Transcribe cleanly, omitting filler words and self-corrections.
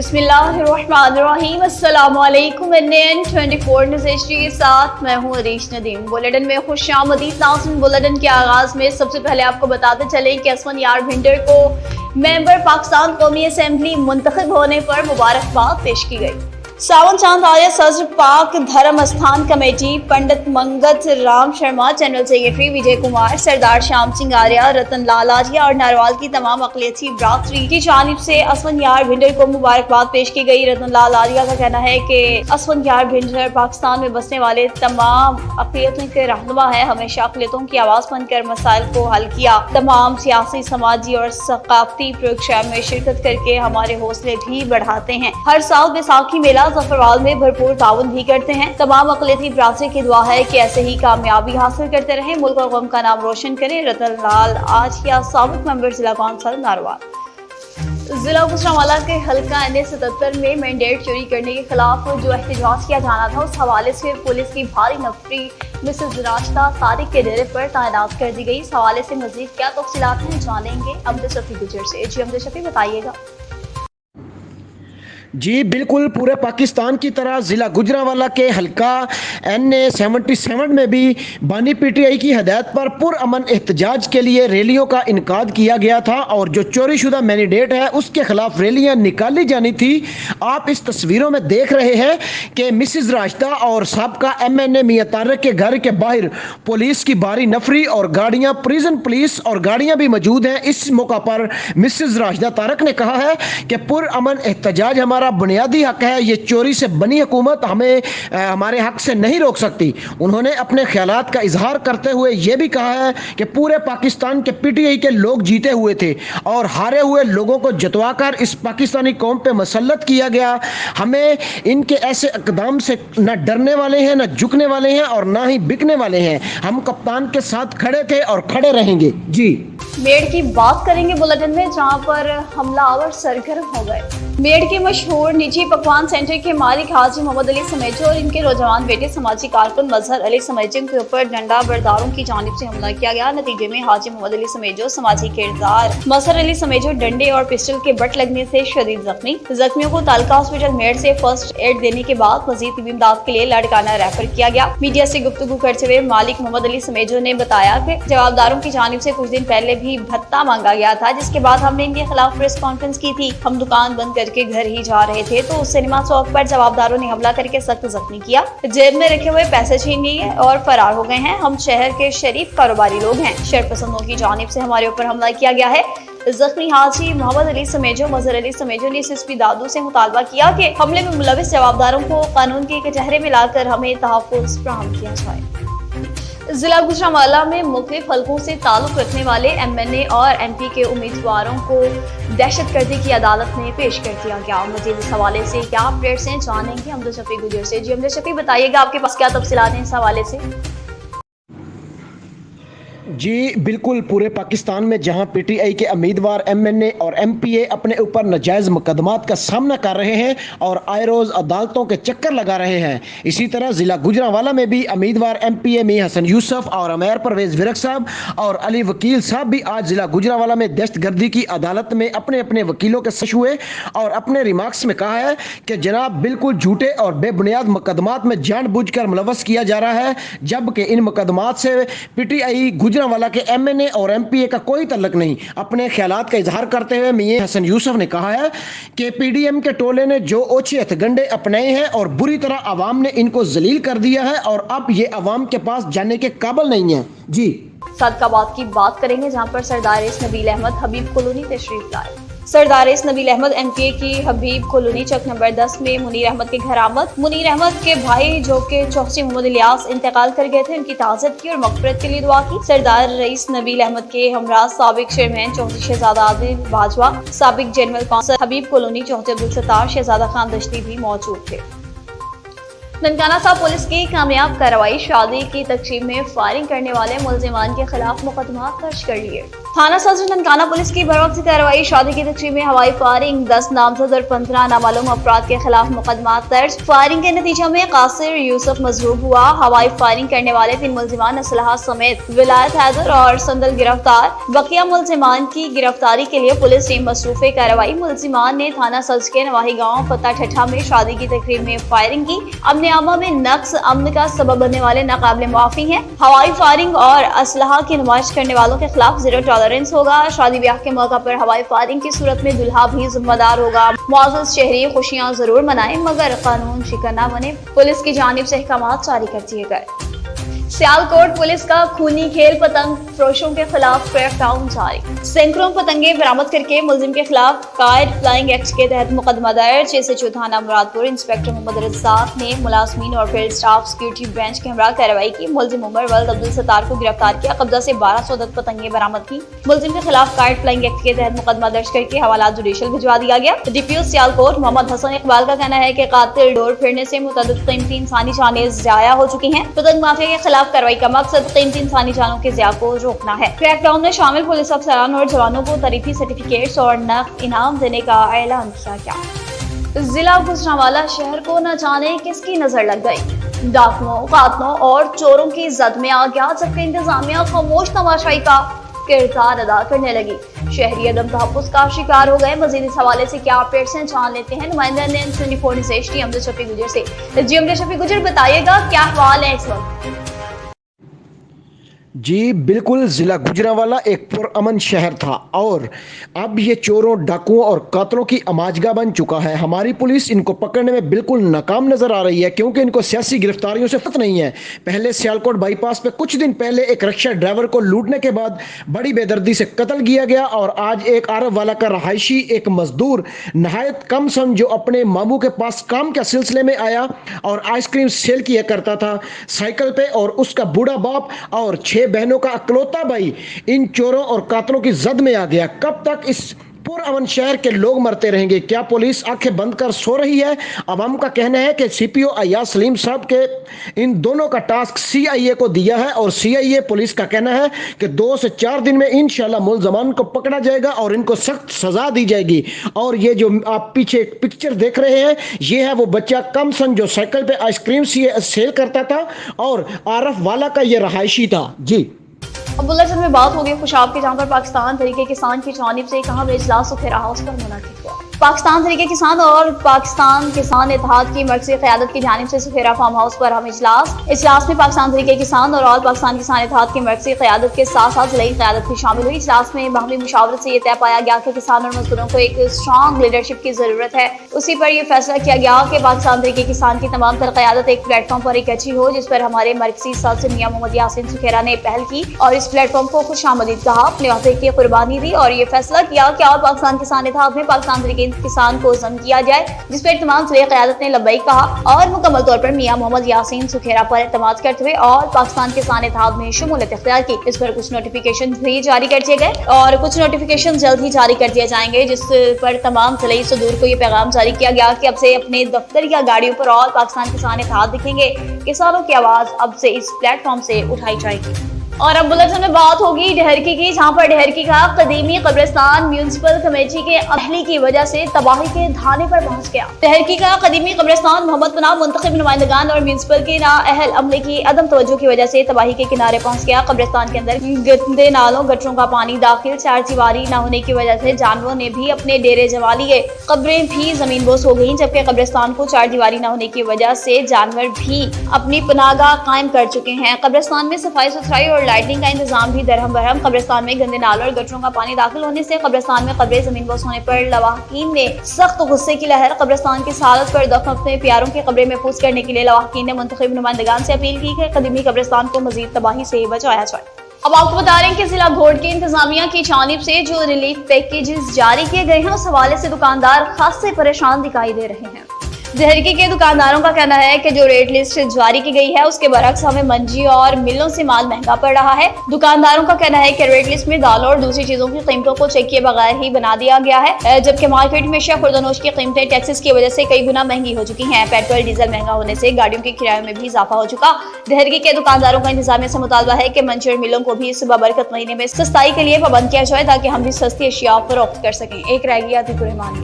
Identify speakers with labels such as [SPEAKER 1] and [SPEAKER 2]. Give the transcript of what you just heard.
[SPEAKER 1] बिस्मिल्लाहिर्रहमानिर्रहीम। अस्सलामुअलैकुम। NN24 news HD के साथ मैं हूँ अरीश नदीम। बुलेटिन में खुशामदीद नाज़रीन। बुलेटिन के आगाज में सबसे पहले आपको बताते चलें कि असवन यार भिंडर को मेंबर पाकिस्तान कौमी असेंबली मुंतखब होने पर मुबारकबाद पेश की गई। सावन चांद आर्य सदर पाक धर्म स्थान कमेटी, पंडित मंगत राम शर्मा, जनरल सेक्रेटरी विजय कुमार, सरदार श्याम सिंह आर्या, रतन लाल आर्या और नारवाल की तमाम अक़लियती बरादरी की जानिब से असवन यार भिंडर को मुबारकबाद पेश की गई। रतन लाल आर्या का कहना है कि असवन यार भिंडर पाकिस्तान में बसने वाले तमाम अक़लियतों के रहनुमा है। हमेशा अक़लियतों की आवाज़ बनकर मसाइल को हल किया। तमाम सियासी, समाजी और सकाफती प्रोग्राम में शिरकत करके हमारे हौसले भी बढ़ाते हैं। हर साल बैसाखी मेला ज़फरवाल में भरपूर ताउन भी करते हैं। तमाम अक़लियती बरादरी की दुआ है कि ऐसे ही कामयाबी हासिल करते रहें, मुल्क और कौम का नाम रोशन करें। रतन लाल आजिया, साबिक़ मेंबर जिला कौंसिल नारवाल। जिला गुजरांवाला के हल्का NA-77 में मैंडेट चोरी करने के खिलाफ जो एहतजाज किया जाना था, उस हवाले से पुलिस की भारी नफरी मिसेज राशिदा तारिक के डेरे पर तैनात कर दी गई। इस हवाले से मजीद क्या तफसीलात हैं जानेंगे अमजद शफी गुजर से। जी अमजद शफी, बताइएगा।
[SPEAKER 2] जी बिल्कुल, पूरे पाकिस्तान की तरह ज़िला गुजरांवाला के हल्का NA-77 में भी बानी PTI की हदायत पर पुरअमन एहतजाज के लिए रैलियों का इनकाद किया गया था और जो चोरी शुदा मैंडेट है उसके खिलाफ रैलियां निकाली जानी थी। आप इस तस्वीरों में देख रहे हैं कि मिसेज राशिदा और साबका MNA मियां तारिक के घर के बाहर पुलिस की भारी नफरी और गाड़ियां, प्रिजन पुलिस और गाड़ियां भी मौजूद हैं। इस मौका पर मिसेज राशिदा तारिक ने कहा है कि पुरअमन एहतजाज हमारा बुनियादी हक है, ये चोरी से बनी हुकूमत हमें हमारे हक से नहीं रोक सकती। उन्होंने अपने ख्यालात का इजहार करते हुए ये भी कहा है कि पूरे पाकिस्तान के PTI के लोग जीते हुए थे और हारे हुए लोगों को जतवाकर इस पाकिस्तानी कौम पे मसल्लत किया गया। हमें इनके ऐसे इक़दाम से न डरने वाले हैं, न झुकने वाले हैं और ना ही बिकने वाले हैं। हम कप्तान के साथ खड़े थे और खड़े रहेंगे। जी
[SPEAKER 1] मेड़ की बात करेंगे बुलेटिन में, जहां पर हमलावर सरगर्म हो गए। मेड़ के मशहूर निजी पकवान सेंटर के मालिक हाजी मोहम्मद अली समेजो और इनके नौजवान बेटे समाजी कारकुन मजहर अली समेजो के ऊपर डंडा बरदारों की जानिब से हमला किया गया। नतीजे में हाजी मोहम्मद अली समेजो, समाजी किरदार मजहर अली समेजो डंडे और पिस्टल के बट लगने से शदीद जख्मी। जख्मियों को तालका हॉस्पिटल मेड़ से फर्स्ट एड देने के बाद मजीद तिबी इमदाद के लिए लाड़काना रेफर किया गया। मीडिया से गुफ्तगू करते हुए मालिक मोहम्मद अली समेजो ने बताया कि जवाबदारों की जानिब से कुछ दिन पहले भी भत्ता मांगा गया था, जिसके बाद हमने इनके खिलाफ प्रेस कॉन्फ्रेंस की थी। हम दुकान बंद करके घर ही जा रहे थे तो सिनेमा चौक पर जवाबदारों ने हमला करके सख्त जख्मी किया, जेब में रखे हुए पैसे छीन लिए और फरार हो गए हैं। हम शहर के शरीफ कारोबारी लोग हैं। शरपसंदों की जानिब से हमारे ऊपर हमला किया गया है। जख्मी हाजी मोहम्मद अली समेजो, मजहर अली समेजो ने SSP दादू से मुतालबा किया कि हमले में मुलविस जवाबदारों को कानून के कचहरे में लाकर हमें तहफ़्फ़ुज़ फराहम किया जाए। जिला गुजरांवाला में मुख्तलिफ हलकों से ताल्लुक रखने वाले MNA और MP के उम्मीदवारों को दहशतगर्दी की अदालत में पेश कर दिया गया। मजीद इस हवाले से क्या अपडेट्स हैं जानेंगे अमजद शफी गुजर से। जी अमजद शफी, बताइएगा, आपके पास क्या तफसीलात हैं इस हवाले से।
[SPEAKER 2] जी बिल्कुल, पूरे पाकिस्तान में जहां PTI के उम्मीदवार MNA और MPA अपने ऊपर नाजायज़ मुकदमात का सामना कर रहे हैं और आए रोज़ अदालतों के चक्कर लगा रहे हैं, इसी तरह ज़िला गुजरांवाला में भी उम्मीदवार MPA मियां हसन यूसुफ और अमेर परवेज़ विरक साहब और अली वकील साहब भी आज ज़िला गुजरांवाला में दहशतगर्दी की अदालत में अपने अपने वकीलों के पेश हुए और अपने रिमार्क्स में कहा है कि जनाब बिल्कुल झूठे और बेबुनियाद मुकदमात में जानबूझकर मुलव्वस किया जा रहा है, जबकि इन मुकदमात से PTI गुजरांवाला के MNA और MPA का कोई तल्लुक नहीं। अपने ख्यालात का इजहार करते हुए मियां हसन यूसुफ ने कहा है कि PDM के टोले ने जो ओछे हथगंडे अपनाए हैं और बुरी तरह आवाम ने इनको जलील कर दिया है और अब ये आवाम के पास जाने के काबिल नहीं है। जी
[SPEAKER 1] सदकाबाद की बात करेंगे, जहां पर सरदार एस नबील अहमद हबीब कॉलोनी तशरीफ लाए। सरदार एस नबील अहमद MPA की हबीब कॉलोनी चक नंबर 10 में मुनीर अहमद के घर आमद। मुनीर अहमद के भाई जो के चौथी मोहम्मद इलियास इंतकाल कर गए थे, उनकी ताज़त की और मग़फ़िरत के लिए दुआ की। सरदार रईस नबील अहमद के हमरा साबिक चेयरमैन चौधरी शहजादा आदिल बाजवा, साबिक जनरल कौंसल हबीब कॉलोनी चौधरी अब्दुल सत्तार, शहजादा खान दश्ती भी मौजूद थे। ननकाना साहब पुलिस की कामयाब कार्रवाई, शादी की तकरीब में फायरिंग करने वाले मुलजिमान के खिलाफ मुकदमा दर्ज कर लिए। थाना सदर ननकाना पुलिस की बरवक्त कार्रवाई। शादी की तकरीब में हवाई फायरिंग, 10 नामजद और 15 नामालूम अफराद के खिलाफ मुकदमा दर्ज। फायरिंग के नतीजे में कासिर यूसुफ मजरूब हुआ। हवाई फायरिंग करने वाले 3 मुलजिमान असलहा समेत विलायत हैदर और संदल गिरफ्तार। बकिया मुलजिमान की गिरफ्तारी के लिए पुलिस टीम मसरूफ कार्रवाई। मुलजिमान ने थाना सदर के नवाही गाँव पत्ता ठट्ठा में शादी की तकरीब में फायरिंग की। अमन आमा में नक्स अमन का सबब बनने वाले नाकाबिले माफी हैं। हवाई फायरिंग और असलहा की नुमाइश करने वालों के खिलाफ 0 टॉलरेंस होगा। शादी ब्याह के मौका पर हवाई फायरिंग की सूरत में दुल्हा भी जिम्मेदार होगा। मुआज़्ज़ज़ शहरी खुशियां जरूर मनाएं मगर कानून शिकन न बने। पुलिस की जानिब से अहकामात जारी कर दिए गए। सियालकोट पुलिस का खूनी खेल, पतंग फरोशों के खिलाफ क्रैकडाउन जारी। सैकड़ों पतंगे बरामद करके मुलजिम के खिलाफ कायद फ्लाइंग एक्ट के तहत मुकदमा दर्ज। SHO थाना मुरादपुर इंस्पेक्टर मोहम्मद रज़ाक ने मुलाजमीन और फील्ड स्टाफ सिक्योरिटी बेंच के हमरा कार्रवाई की। मुलजिम उमर वल्द अब्दुल सत्तार को गिरफ्तार किया। कब्जा से 1200 अदद पतंगे बरामद की। मुलजिम के खिलाफ कायद फ्लाइंग एक्ट के तहत मुकदमा दर्ज करके हवाला जुडिशल भिजवा दिया गया। DPO सियालकोट मोहम्मद हसन इकबाल का कहना है कि कातिल डोर फिरने से मुतअद्दिद कीमती इंसानी जानें ज़ाया हो चुकी हैं। पतंग माफिया के खिलाफ कार्रवाई का मकसद कीमती इंसानी जानों के ज़िया को रोकना है। क्रैकडाउन में शामिल पुलिस अफसरान और जवानों को तरीफी सर्टिफिकेट्स और नकद इनाम देने का ऐलान किया गया। जिला गुजरांवाला शहर को न जाने किसकी नजर लग गई। डाकुओं, कातलों और चोरों की जद में आ गया, जबकि इंतजामिया खामोश तमाशाई का किरदार अदा करने लगी। शहरी अदम तहफ्फुज़ का शिकार हो गए। मजीद इस हवाले से क्या अपडेट्स हैं जान लेते हैं नुमाइंदा NN24 news HD Amjad Shafi गुजर से। जी अमजद शफी गुजर, बताइएगा क्या अहवाल है इस वक्त।
[SPEAKER 2] जी बिल्कुल, ज़िला गुजरांवाला एक पुरअमन शहर था और अब ये चोरों, डाकुओं और कातलों की अमाजगा बन चुका है। हमारी पुलिस इनको पकड़ने में बिल्कुल नाकाम नज़र आ रही है क्योंकि इनको सियासी गिरफ्तारियों से फर्क नहीं है। पहले सियालकोट बाईपास पे कुछ दिन पहले एक रिक्शा ड्राइवर को लूटने के बाद बड़ी बेदर्दी से कत्ल किया गया और आज एक आरफ वाला का रहायशी, एक मजदूर नहायत कम सम जो अपने मामू के पास काम के सिलसिले में आया और आइसक्रीम सेल किया करता था साइकिल पे, और उसका बूढ़ा बाप और 6 बहनों का अकलौता भाई इन चोरों और कातलों की जद में आ गया। कब तक इस पुरअमन शहर के लोग मरते रहेंगे? क्या पुलिस आंखें बंद कर सो रही है? अवाम का कहना है कि CPO अय्याज सलीम साहब के इन दोनों का टास्क CIA को दिया है और CIA पुलिस का कहना है कि 2 से 4 दिन में इंशाल्लाह मुलजमान को पकड़ा जाएगा और इनको सख्त सजा दी जाएगी। और ये जो आप पीछे एक पिक्चर देख रहे हैं, ये है वो बच्चा कम सन जो साइकिल पे आइसक्रीम सेल करता था और आरफ वाला का ये रहायशी था। जी
[SPEAKER 1] अब बुलेटिन में बात होगी खुशाब की, जहां पर पाकिस्तान तहरीके किसान की जानिब से एक अहम इजलास सुखेरा हाउस पर मुनक़िद हुआ। पाकिस्तान तहरीके किसान और पाकिस्तान किसान इत्तेहाद की मरकज़ी क़यादत की जानिब से सुखेरा फार्म हाउस पर अहम इजलास में पाकिस्तान तहरीके किसान और ऑल पाकिस्तान किसान इत्तेहाद की मरकज़ी क़यादत के साथ साथ ज़िलाई क़यादत भी शामिल हुई। इजलास में बाहमी मुशावरत से ये तय पाया गया कि किसान और मजदूरों को एक स्ट्रॉन्ग लीडरशिप की ज़रूरत है। उसी पर यह फैसला किया गया कि पाकिस्तान तहरीके किसान की तमाम तर क़यादत एक प्लेटफॉर्म पर इकट्ठी हो, जिस पर हमारे मरकज़ी सदर मियां मोहम्मद यासीन सुखेरा ने पहल की और इस प्लेटफॉर्म को खुशामदीद कहा, अपने अहदे की कुर्बानी दी और ये फैसला किया कि ऑल पाकिस्तान किसान इत्तेहाद में पाकिस्तान तहरीके किसान को किया जाए, जिस पर तमाम ज़िले क़यादत ने लब्बैक कहा और मुकम्मल तौर पर मियां मोहम्मद यासीन सुखेरा पर एतमाद करते हुए और पाकिस्तान किसान इत्तेहाद में शमूलियत इख्तियार की। इस पर कुछ नोटिफिकेशन भी जारी कर दिए गए और कुछ नोटिफिकेशन जल्द ही जारी कर दिए जाएंगे, जिस पर तमाम ज़िले सदूर को ये पैगाम जारी किया गया कि अब से अपने दफ्तर या गाड़ियों पर ऑल पाकिस्तान किसान इत्तेहाद दिखेंगे। किसानों की आवाज़ अब से इस प्लेटफॉर्म से उठाई जाएगी। और अब बुलेटिन में बात होगी ढहरकी की, जहां पर ढहरकी का कदीमी कब्रिस्तान म्यूनिसिपल कमेटी के अहली की वजह से तबाही के धाने पर पहुंच गया। ढहरकी का कदीमी कब्रिस्तान मोहम्मद पनाह मुंतखब नुमाइंदगान और म्यूनिसिपल के नाअहल अमले की अदम तवज्जो की वजह से तबाही के किनारे पहुंच गया। कब्रिस्तान के अंदर गंदे नालों, गटरों का पानी दाखिल, चार दीवारी न होने की वजह से जानवरों ने भी अपने डेरे जमा लिए। कब्रें भी जमीन बोस हो गयी, जबकि कब्रिस्तान को चार दीवारी न होने की वजह से जानवर भी अपनी पनाहगाह कायम कर चुके हैं। कब्रिस्तान में सफाई सुथराई और लाइटिंग का इंतजाम भी दरहम बरहम। कब्रिस्तान में गंदे नालों और गटरों का पानी दाखिल होने से कब्रिस्तान में कब्रें जमीन बोस होने पर लवाहकीन ने सख्त गुस्से की लहर कब्रिस्तान की हालत पर दफन अपने प्यारों की कब्रें महफूज करने के लिए लवाहकीन ने मुंतखब नुमाइंदगान से अपील की कि कदीमी कब्रिस्तान को मजीद तबाही से बचाया जाए। अब आपको बता रहे हैं कि जिला घोट की इंतजामिया की जानिब से जो रिलीफ पैकेजेस जारी किए गए हैं, उस हवाले से दुकानदार खासे परेशान दिखाई दे रहे हैं। जहरकी के दुकानदारों का कहना है कि जो रेट लिस्ट जारी की गई है उसके बरक्स हमें मंडी और मिलों से माल महंगा पड़ रहा है। दुकानदारों का कहना है कि रेट लिस्ट में दालों और दूसरी चीजों की कीमतों को चेक किए बगैर ही बना दिया गया है, जबकि मार्केट में अशिया खुर्दनोश की कीमतें टैक्सेस की वजह से कई गुना महंगी हो चुकी हैं। पेट्रोल डीजल महंगा होने से गाड़ियों के किराए में भी इजाफा हो चुका। जहरकी के दुकानदारों का इंतजामिया से मुतालबा है कि मंडी और मिलों को भी इस बबरकत महीने में सस्ताई के लिए पाबंद किया जाए ताकि हम भी सस्ती अशिया फरोख्त कर सकें। एक रह गया अतीकुर रहमान।